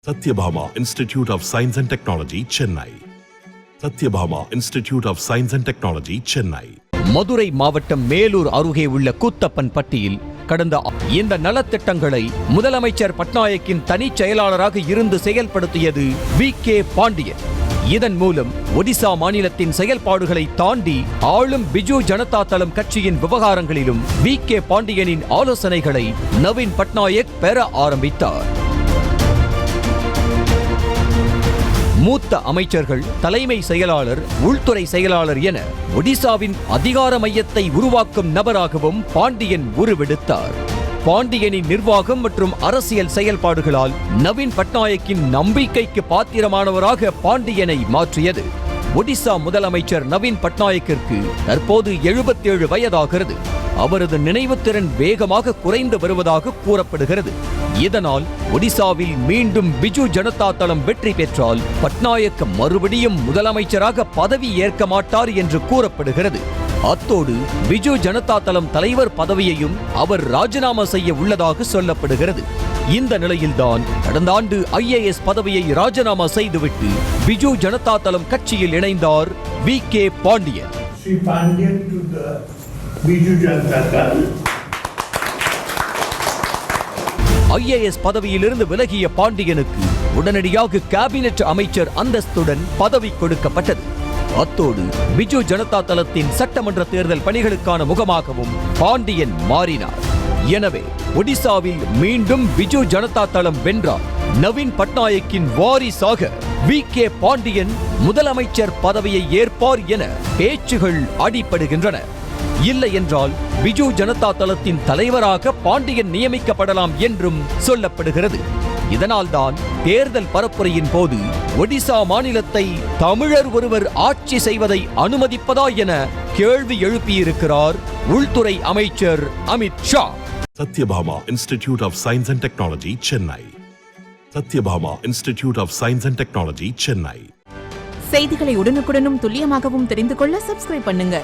Satyabhama Institute of Science and Technology, Chennai. Satyabhama Institute of Science and Technology, Chennai. Madurai மாவட்டம் மேலூர் அருகே உள்ள கூத்தப்பன் பட்டியில் கடந்த இந்த நலத்திட்டங்களை முதலமைச்சர் பட்நாயக்கின் தனி செயலாளராக இருந்து செயல்படுத்தியது வி.கே. பாண்டியன். இதன் மூலம் ஒடிசா மாநிலத்தின் செயல்பாடுகளை தாண்டி ஆளும் பிஜு ஜனதா தளம் கட்சியின் விவகாரங்களிலும் வி.கே. பாண்டியனின் ஆலோசனைகளை நவீன் பட்நாயக் பெற ஆரம்பித்தார். மூத்த அமைச்சர்கள், தலைமை செயலாளர், உள்துறை செயலாளர் என ஒடிசாவின் அதிகார மையத்தை உருவாக்கும் நபராகவும் பாண்டியன் உருவெடுத்தார். பாண்டியனின் நிர்வாகம் மற்றும் அரசியல் செயல்பாடுகளால் நவீன் பட்நாயக்கின் நம்பிக்கைக்கு பாத்திரமானவராக பாண்டியனை மாற்றியது. ஒடிசா முதலமைச்சர் நவீன் பட்நாயக்கிற்கு தற்போது 77 வயதாகிறது. அவரது நினைவுத்திறன் வேகமாக குறைந்து வருவதாக கூறப்படுகிறது. இதனால் ஒடிசாவில் மீண்டும் பிஜு ஜனதா தளம் வெற்றி பெற்றால் பட்நாயக் மறுபடியும் முதலமைச்சராக பதவி ஏற்க மாட்டார் என்று கூறப்படுகிறது. அத்தோடு பிஜு ஜனதா தளம் தலைவர் பதவியையும் அவர் ராஜினாமா செய்ய உள்ளதாக சொல்லப்படுகிறது. இந்த நிலையில்தான் கடந்த ஆண்டு IAS பதவியை ராஜினாமா செய்துவிட்டு பிஜு ஜனதா தளம் கட்சியில் இணைந்தார் வி.கே. பாண்டியன். IAS பதவியிலிருந்து விலகிய பாண்டியனுக்கு உடனடியாக கேபினெட் அமைச்சர் அந்தஸ்துடன் பதவி கொடுக்கப்பட்டது. அத்தோடு பிஜு ஜனதா தளத்தின் சட்டமன்ற தேர்தல் பணிகளுக்கான முகமாகவும் பாண்டியன் மாறினார். எனவே ஒடிசாவில் மீண்டும் பிஜு ஜனதா தளம் வென்றார். நவீன் பட்நாயக்கின் வாரிசாக வி.கே. பாண்டியன் முதலமைச்சர் பதவியை ஏற்பார் என பேச்சுகள் அடிபடுகின்றன. இல்லை என்றால் பிஜு ஜனதா தளத்தின் தலைவராக பாண்டியன் நியமிக்கப்படலாம் என்றும் சொல்லப்படுகிறது. இதனால்தான் தேர்தல் பரப்புரையின் போது ஒடிசா மாநிலத்தை தமிழர் ஒருவர் ஆட்சி செய்வதை அனுமதிப்பதா என கேள்வி எழுப்பியிருக்கிறார் உள்துறை அமைச்சர் Amit Shah. Satyabhama Institute of Science and Technology, Chennai. Satyabhama Institute of Science and Technology, Chennai. செய்திகளை உடனுக்குடனும் துல்லியமாகவும் தெரிந்து கொள்ள சப்ஸ்கிரைப் பண்ணுங்க.